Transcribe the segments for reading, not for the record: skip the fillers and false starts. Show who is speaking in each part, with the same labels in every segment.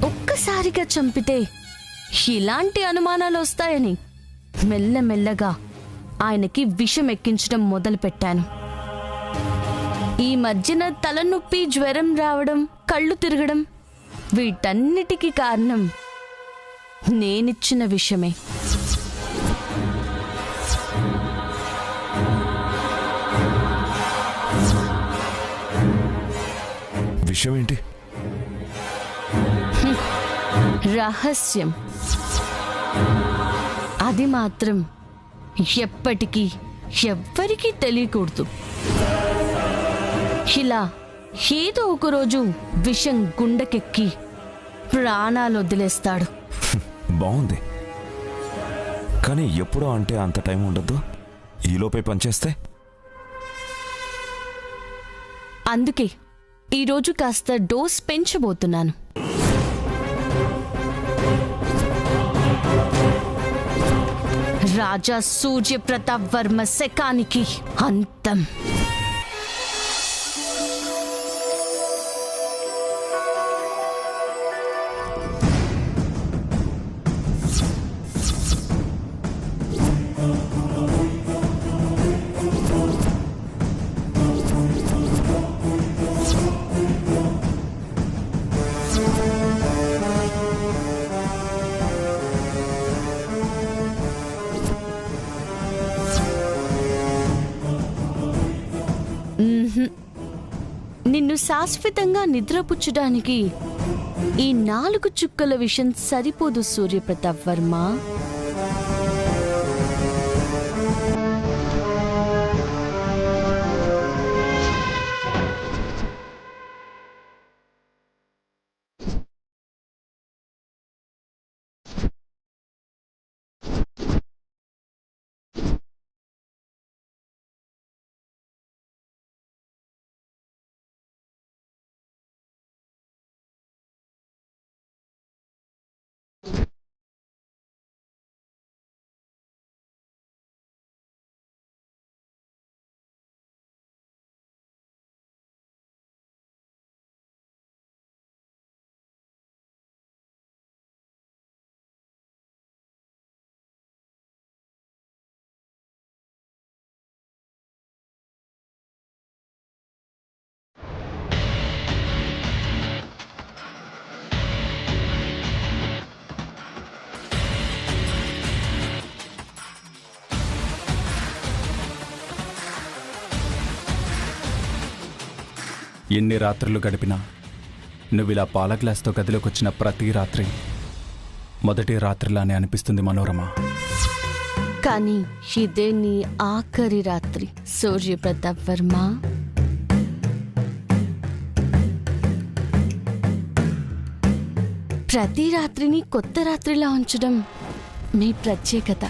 Speaker 1: ఒక్కసారిగా చంపితే ఇలాంటి అనుమానాలు వస్తాయని మెల్లమెల్లగా ఆయనకి విషం ఎక్కించడం మొదలుపెట్టాను. ఈ మధ్యన తలనొప్పి, జ్వరం రావడం, కళ్ళు తిరగడం, వీటన్నిటికీ కారణం నేనిచ్చిన విషమే.
Speaker 2: విషయం ఏంటి?
Speaker 1: రహస్యం. అది మాత్రం ఎప్పటికీ ఎవ్వరికీ తెలియకూడదు. ఇలా ఏదో ఒకరోజు విషం గుండెకెక్కి ప్రాణాలు వదిలేస్తాడు.
Speaker 2: బాగుంది, కానీ ఎప్పుడో అంటే అంత టైం ఉండద్దు. ఈలోపే పనిచేస్తే.
Speaker 1: అందుకే ఈరోజు కాస్త డోస్ పెంచబోతున్నాను. రాజా సూర్యప్రతాప్ వర్మ శకానికి అంతం. నిన్ను శాశ్వతంగా నిద్రపుచ్చడానికి ఈ 4 చుక్కల విషం సరిపోదు సూర్యప్రతాప్ వర్మ.
Speaker 3: ఎన్ని రాత్రులు గడిపినా నువ్విలా పాల గ్లాస్తో గదిలోకి వచ్చిన ప్రతి రాత్రి మొదటి రాత్రిలానే అనిపిస్తుంది మనోరమ.
Speaker 1: కానీ ఇదే నీ ఆఖరి రాత్రి సూర్యప్రతాప్ వర్మ. ప్రతి రాత్రిని కొత్త రాత్రిలా ఉంచడం మీ ప్రత్యేకత.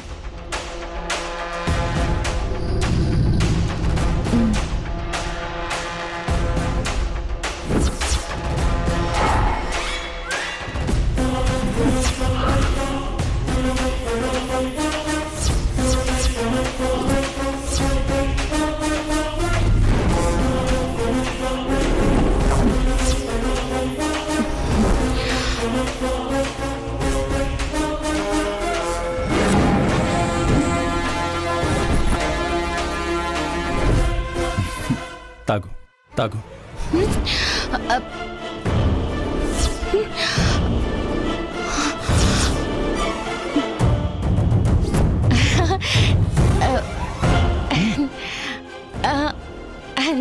Speaker 3: తాగు తాగు.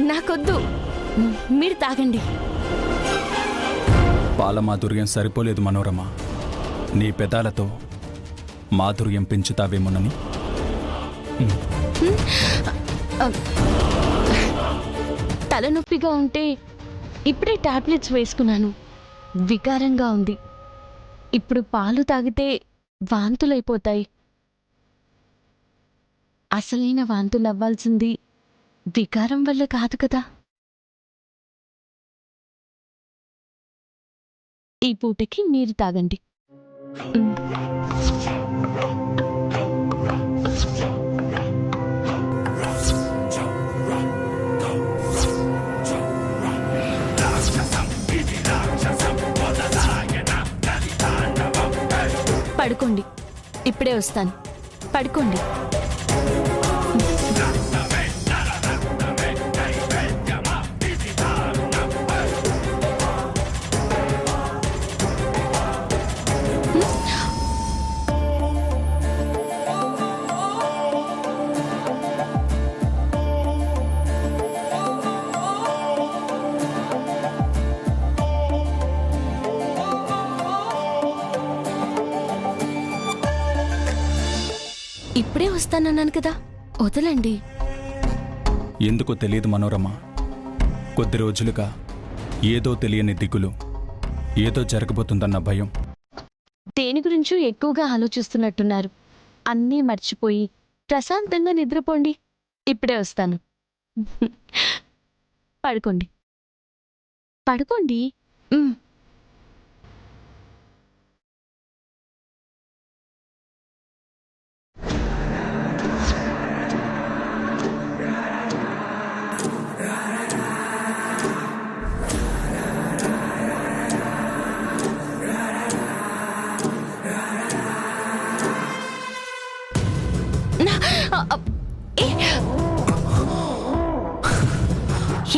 Speaker 1: నాకొద్దు, మీరు తాగండి.
Speaker 3: పాల మాధుర్యం సరిపోలేదు మనోరమ. నీ పెదాలతో మాధుర్యం పెంచుతావేమోనని.
Speaker 1: తలనొప్పిగా ఉంటే ఇప్పుడే టాబ్లెట్స్ వేసుకున్నాను. వికారంగా ఉంది. ఇప్పుడు పాలు తాగితే వాంతులైపోతాయి. అసలైన వాంతులు అవ్వాల్సింది వికారం వల్ల కాదు కదా. ఈ పూటకి మీరు తాగండి. పడుకోండి, ఇప్పుడే వస్తాను. పడుకోండి. ఇప్పుడే వస్తానన్నాను కదా, వదలండి.
Speaker 3: ఎందుకో తెలియదు మనోరమ, కొద్ది రోజులుగా ఏదో తెలియని దిగులు, ఏదో జరగబోతుందన్న భయం.
Speaker 1: దేని గురించో ఎక్కువగా ఆలోచిస్తున్నట్టున్నారు. అన్నీ మర్చిపోయి ప్రశాంతంగా నిద్రపోండి. ఇప్పుడే వస్తాను. పడుకోండి, పడుకోండి.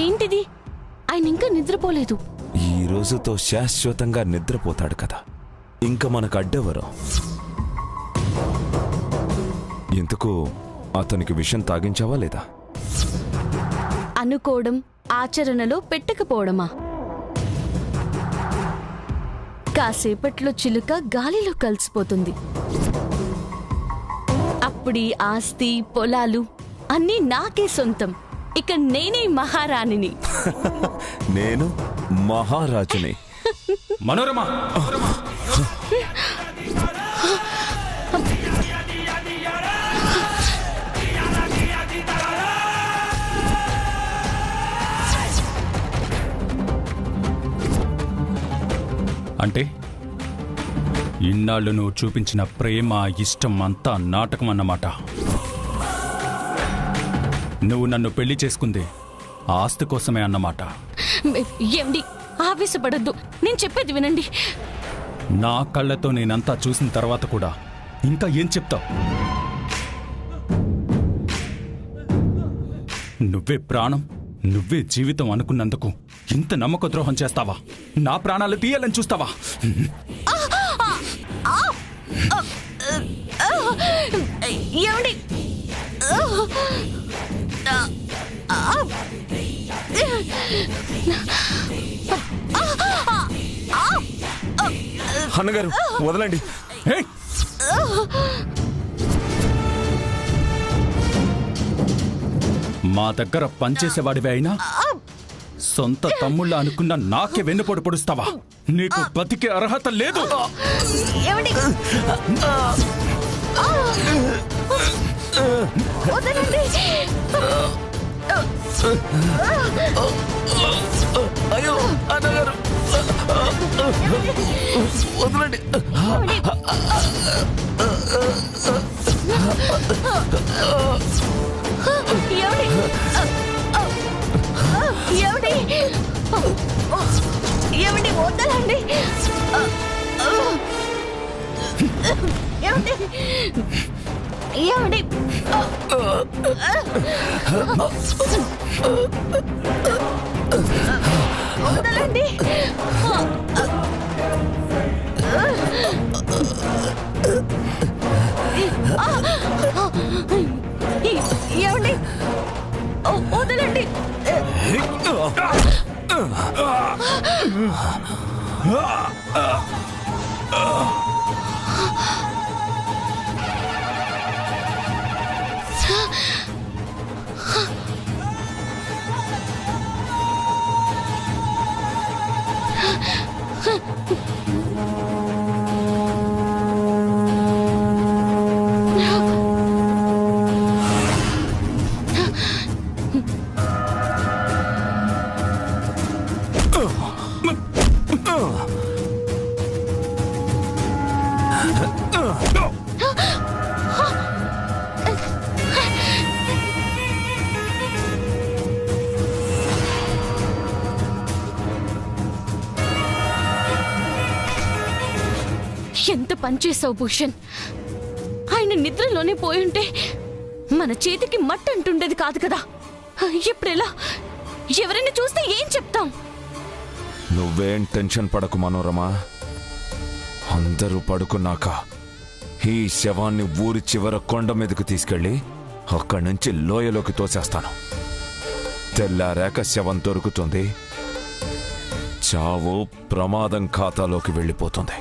Speaker 1: ఏంటిది? ఆయన ఇంకా నిద్రపోలేదు.
Speaker 2: ఈ రోజుతో శాశ్వతంగా నిద్రపోతాడు కదా, ఇంకా మనకు అడ్డెవరు? ఎందుకు అతనికి విషయం తాగించావా లేదా?
Speaker 1: అనుకోవడం ఆచరణలో పెట్టకపోవడమా? కాసేపట్లో చిలుక గాలిలో కలిసిపోతుంది. అప్పుడీ ఆస్తి పొలాలు అన్నీ నాకే సొంతం. ఇక నేనే మహారాణిని.
Speaker 2: నేను మహారాజుని.
Speaker 3: మనోరమ, అంటే ఇన్నాళ్ళు నువ్వు చూపించిన ప్రేమ ఇష్టం అంతా నాటకం అన్నమాట. నువ్వు నన్ను పెళ్లి చేసుకుంది ఆస్తి కోసమే అన్నమాట.
Speaker 1: ఏమండి, ఆవేశపడద్దు, నేను చెప్పేది వినండి.
Speaker 3: నా కళ్ళతో నేనంతా చూసిన తర్వాత కూడా ఇంకా ఏం చెప్తావు? నువ్వే ప్రాణం, నువ్వే జీవితం అనుకున్నందుకు ఇంత నమ్మక ద్రోహం చేస్తావా? నా ప్రాణాలు తీయాలని చూస్తావా?
Speaker 1: ఏమండి,
Speaker 2: అన్నగారు వదలండి.
Speaker 3: మా దగ్గర పనిచేసేవాడివి అయినా సొంత తమ్ముళ్ళ అనుకున్న నాకే వెన్నుపోటు పొడుస్తావా? నీకు బతికే అర్హత లేదు.
Speaker 2: అయ్యో అన్నగారు వదలండి.
Speaker 1: ఏమండి, వదలండి. ఏమండి, ఏమండి, వదలండి. ఏమండి, వదలండి. ఎంత పనిచేసావు భూషణ్. ఆయన నిద్రలోనే పోయుంటే మన చేతికి మట్టి అంటుండేది కాదు కదా. ఇప్పుడెలా? ఎవరైనా చూస్తే ఏం చెప్తాం?
Speaker 2: నువ్వేం టెన్షన్ పడకు మనోరమా. అందరూ పడుకున్నాక ఈ శవాన్ని ఊరి చివర కొండ మీదకు తీసుకెళ్ళి అక్కడి నుంచి లోయలోకి తోసేస్తాను. తెల్లారాక శవం దొరుకుతుంది, చావు ప్రమాదం ఖాతాలోకి వెళ్ళిపోతుంది.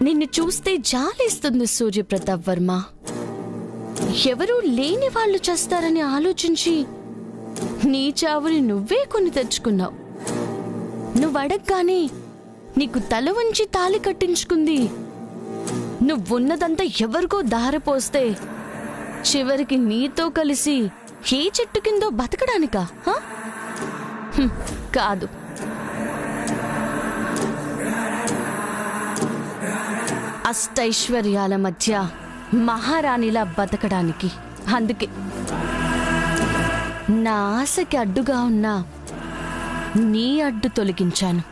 Speaker 1: నిన్ను చూస్తే జాలేస్తుంది సూర్యప్రతాప్ వర్మ. ఎవరూ లేని వాళ్ళు చేస్తారని ఆలోచించి నీ చావుని నువ్వే కొని తెచ్చుకున్నావు. నువ్వు అడగగానే నీకు తల వంచి తాళి కట్టించుకుంది. నువ్వున్నదంతా ఎవరికో దారపోస్తే చివరికి నీతో కలిసి ఏ చెట్టు కిందో బతకడానికా? కాదు. అష్టైశ్వర్యాల మధ్య మహారాణిలా బతకడానికి. అందుకే నా ఆశకి అడ్డుగా ఉన్న నీ అడ్డు తొలగించాను.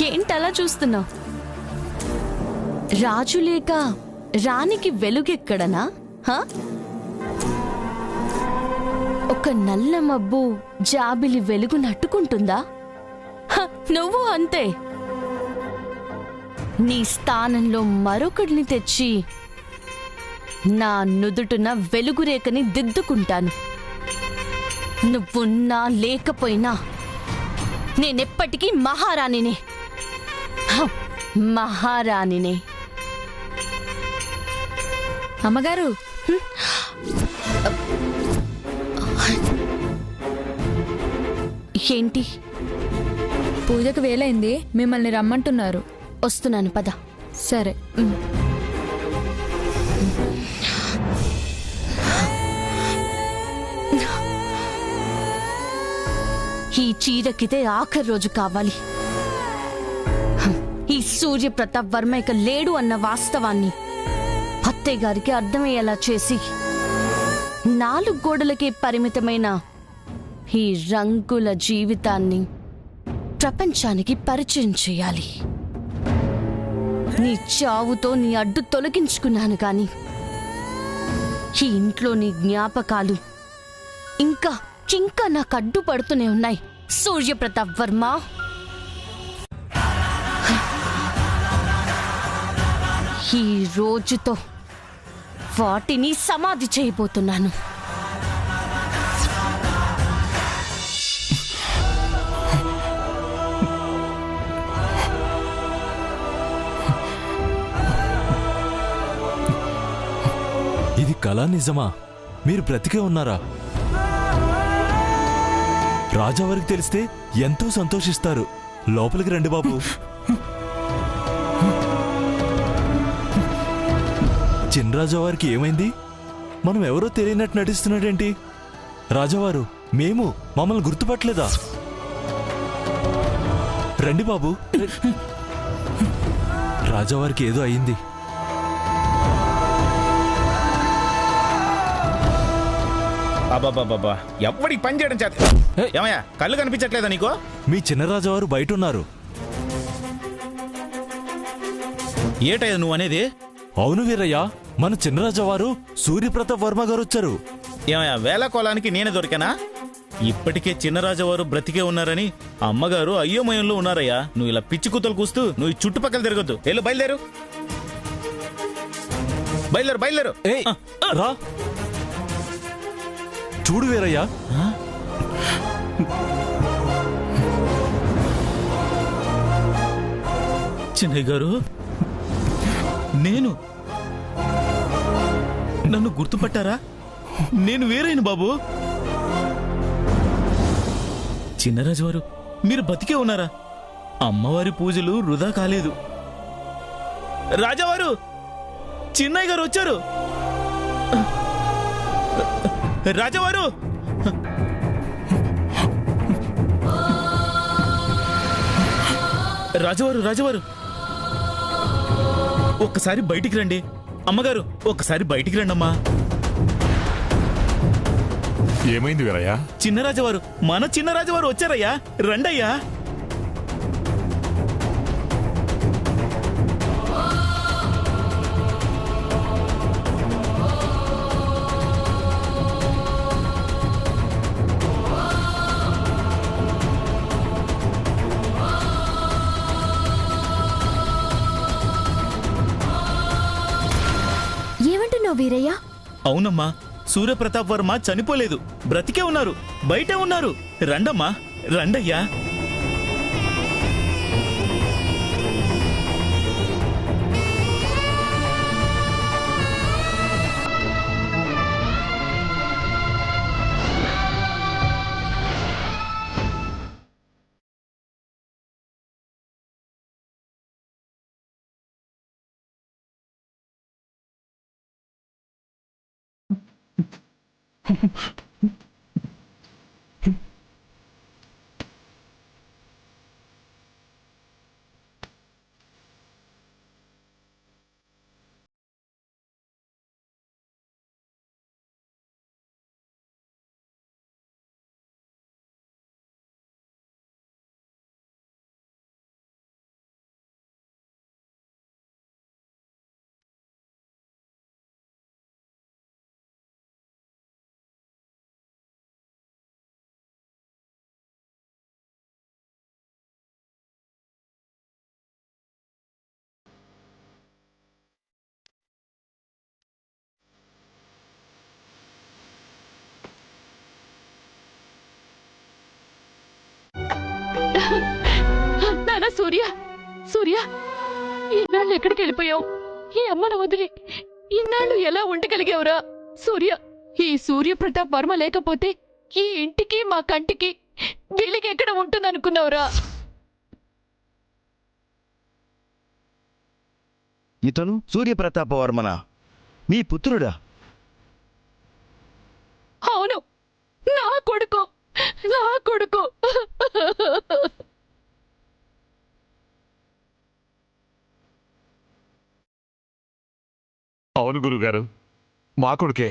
Speaker 1: ఏంటలా చూస్తున్నావు? రాజు లేక రాణికి వెలుగెక్కడనా? ఒక నల్ల మబ్బు జాబిలి వెలుగు నట్టుకుంటుందా? నువ్వు అంతే. నీ స్థానంలో మరొకడిని తెచ్చి నా నుదుటున వెలుగురేఖని దిద్దుకుంటాను. నువ్వున్నా లేకపోయినా నేనెప్పటికీ మహారాణినే. మహారాణినే.
Speaker 4: అమ్మగారు,
Speaker 1: ఏంటి?
Speaker 4: పూజకు వేలైంది, మిమ్మల్ని రమ్మంటున్నారు.
Speaker 1: వస్తున్నాను, పద.
Speaker 4: సరే.
Speaker 1: ఈ చీరకిదే ఆఖరి రోజు కావాలి. ఈ సూర్యప్రతాప్ వర్మ ఇక లేడు అన్న వాస్తవాన్ని అత్తయ్య గారికి అర్థమయ్యేలా చేసి 4 గోడలకే పరిమితమైన ఈ రంగుల జీవితాన్ని ప్రపంచానికి పరిచయం చేయాలి. నీ చావుతో నీ అడ్డు తొలగించుకున్నాను కాని ఈ ఇంట్లో నీ జ్ఞాపకాలు ఇంకా ఇంకా నాకు అడ్డు పడుతూనే ఉన్నాయి సూర్యప్రతాప్ వర్మ. ఈ రోజుతో వాటిని సమాధి చేయబోతున్నాను.
Speaker 5: ఇది కళ నిజమా? మీరు బ్రతికే ఉన్నారా? రాజావారికి తెలిస్తే ఎంతో సంతోషిస్తారు. లోపలికి రండి బాబు. చిన్నరాజావారికి ఏమైంది? మనం ఎవరో తెలియనట్టు నటిస్తున్నాడేంటి? రాజావారు, మేము మమ్మల్ని గుర్తుపట్టలేదా? రండి బాబు. రాజావారికి ఏదో అయింది.
Speaker 6: అబ్బాబాబా, ఎవడికి పని చేయడం చేత? ఏమయ్యా, కళ్ళు కనిపించట్లేదా నీకు?
Speaker 5: మీ చిన్నరాజావారు బయట ఉన్నారు.
Speaker 6: ఏటయ్యా నువ్వు అనేది?
Speaker 5: అవును వీరయ్య, మన చిన్నరాజావారు సూర్యప్రతాప్ వర్మ గారు వచ్చారు.
Speaker 6: ఏమయ్యా, వేళ కోలానికి నేనే దొరికానా? ఇప్పటికే చిన్నరాజావారు బ్రతికే ఉన్నారని అమ్మగారు అయ్యోమయంలో ఉన్నారయ్యా. నువ్వు ఇలా పిచ్చి కూతలు కూస్తూ నువ్వు ఈ చుట్టుపక్కల తిరగొద్దు. వెళ్ళు, బయలుదేరు బయలుదేరు బయలుదేరు.
Speaker 5: ఏయ్, రా చూడు వీరయ్య.
Speaker 6: చిన్నయ్య గారు, నన్ను గుర్తుపట్టారా? నేను వేరేను బాబు. చిన్నరాజు వారు, మీరు బతికే ఉన్నారా? అమ్మవారి పూజలు వృధా కాలేదు. రాజావారు, చిన్నయ్య గారు వచ్చారు. రాజావారు, రాజువారు ఒక్కసారి బయటికి రండి. అమ్మగారు ఒక్కసారి బయటికి రండి అమ్మా.
Speaker 7: ఏమైంది వీరయ్య?
Speaker 6: చిన్నరాజువారు, మన చిన్నరాజువారు వచ్చారయ్యా, రండయ్యా.
Speaker 8: ఏమంటున్నావు వీరయ్య?
Speaker 6: అవునమ్మా, సూర్యప్రతాప్ వర్మ చనిపోలేదు, బ్రతికే ఉన్నారు, బయటే ఉన్నారు. రండమ్మా, రండయ్యా.
Speaker 9: నానా సూర్య, సూర్య, ఇన్నాళ్ళు ఎక్కడికి వెళ్ళిపోయావు? ఈ అమ్మను వదిలి ఇన్నాళ్ళు ఎలా ఉండగలిగావురా సూర్య? ఈ సూర్యప్రతాప్ వర్మ లేకపోతే ఈ ఇంటికి మా కంటికి వెలిగి ఎక్కడ ఉంటుందనుకున్నావురా?
Speaker 10: ఇతను సూర్యప్రతాప వర్మనా? మీ పుత్రుడా?
Speaker 9: అవును, నా కొడుకు, నా కొడుకు.
Speaker 7: అవును గురుగారు, మా కొడుకే.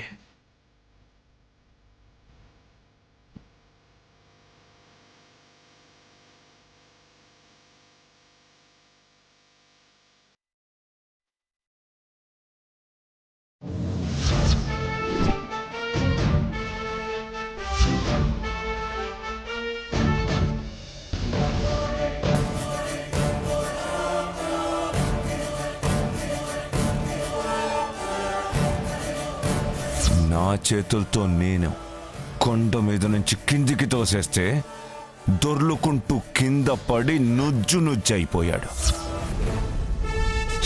Speaker 2: నా చేతులతో నేను కొండ మీద నుంచి కిందికి తోసేస్తే దొర్లుకుంటూ కింద పడి నుజ్జైపోయాడు.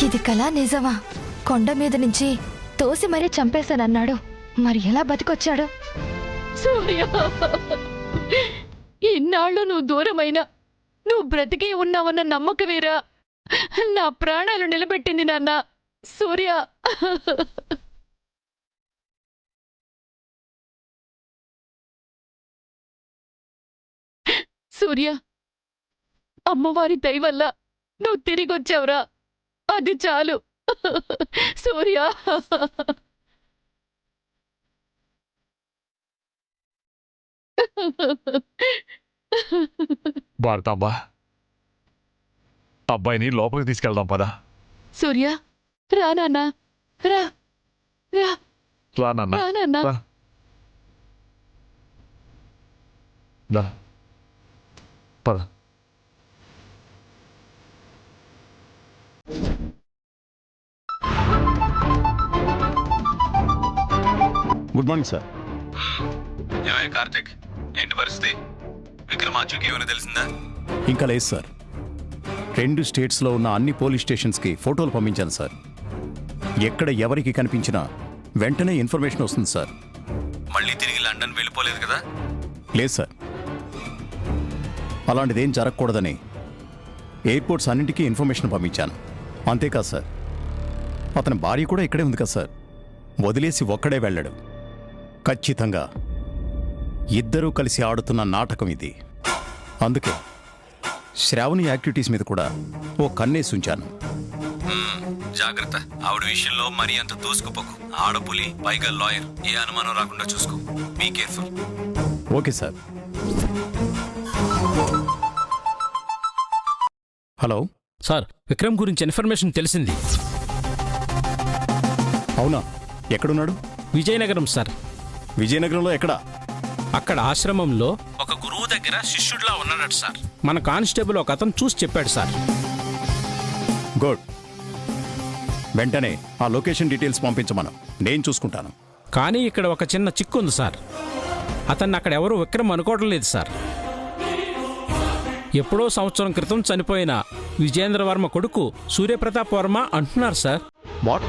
Speaker 8: ఇది కళ నిజమా? కొండ మీద నుంచి తోసి మరీ చంపేశానన్నాడు, మరి ఎలా బతికొచ్చాడు?
Speaker 9: సూర్య, ఇన్నాళ్ళు నువ్వు దూరమైనా నువ్వు బ్రతికి ఉన్నావన్న నమ్మకమేరా నా ప్రాణాలు నిలబెట్టింది నాన్న. సూర్య, సూర్య, అమ్మవారి దయ వల్ల నువ్వు తిరిగొచ్చావురా, అది చాలు. సూర్య,
Speaker 7: భారతాంబ, అబ్బాయిని లోపలికి తీసుకెళ్దాం పదా.
Speaker 9: సూర్య, రా నాన్న, రా రా
Speaker 7: రా నాన్న,
Speaker 9: రా నాన్న.
Speaker 7: రా. రా. పద.
Speaker 11: Good morning sir.
Speaker 3: కార్తిక్, ఏంటి పరిస్థితి? విక్రమార్జుకి ఏమైనా తెలిసిందా?
Speaker 11: ఇంకా లేదు సార్. 2 స్టేట్స్లో ఉన్న అన్ని పోలీస్ స్టేషన్స్కి ఫోటోలు పంపించాను సార్. ఎక్కడ ఎవరికి కనిపించినా వెంటనే ఇన్ఫర్మేషన్ వస్తుంది సార్.
Speaker 3: మళ్ళీ తిరిగి లండన్ వెళ్ళిపోలేదు కదా?
Speaker 11: లేదు సార్, అలాంటిదేం జరగకూడదని ఎయిర్పోర్ట్స్ అన్నింటికీ ఇన్ఫర్మేషన్ పంపించాను. అంతేకాదు సార్, అతని భార్య కూడా ఇక్కడే ఉంది కదా సార్. వదిలేసి ఒక్కడే వెళ్ళాడు. ఖచ్చితంగా ఇద్దరూ కలిసి ఆడుతున్న నాటకం ఇది. అందుకే శ్రావణి యాక్టివిటీస్ మీద కూడా ఓ కన్నేసి ఉంచాను.
Speaker 3: జాగ్రత్త, ఆవిడ విషయంలో మరీ అంత దూసుకుపోకు. ఆడపులి, పైగా లాయర్, ఏ అనుమానం రాకుండా చూసుకో. Be careful.
Speaker 11: Okay sir. Hello
Speaker 12: sir, Vikram గురించి ఇన్ఫర్మేషన్ తెలిసింది.
Speaker 11: అవునా? ఎక్కడున్నాడు?
Speaker 12: విజయనగరం సార్.
Speaker 11: విజయనగరంలో ఎక్కడా?
Speaker 12: అక్కడ ఆశ్రమంలో ఒక గురువు దగ్గర శిష్యుడిలా ఉన్నాడట సార్. మన కానిస్టేబుల్ ఒక అతను చూసి చెప్పాడు సార్.
Speaker 11: గుడ్. వెంటనే ఆ లొకేషన్ డీటెయిల్స్ పంపించమను, నేను చూసుకుంటాను.
Speaker 12: కానీ ఇక్కడ ఒక చిన్న చిక్కు ఉంది సార్. అతన్ని అక్కడ ఎవరు విక్రమ్ అనుకోవడం లేదు సార్. ఎప్పుడో సంవత్సరం క్రితం చనిపోయిన విజేంద్ర వర్మ కొడుకు సూర్యప్రతాప్ వర్మ అంటున్నారు సార్.
Speaker 11: వాట్?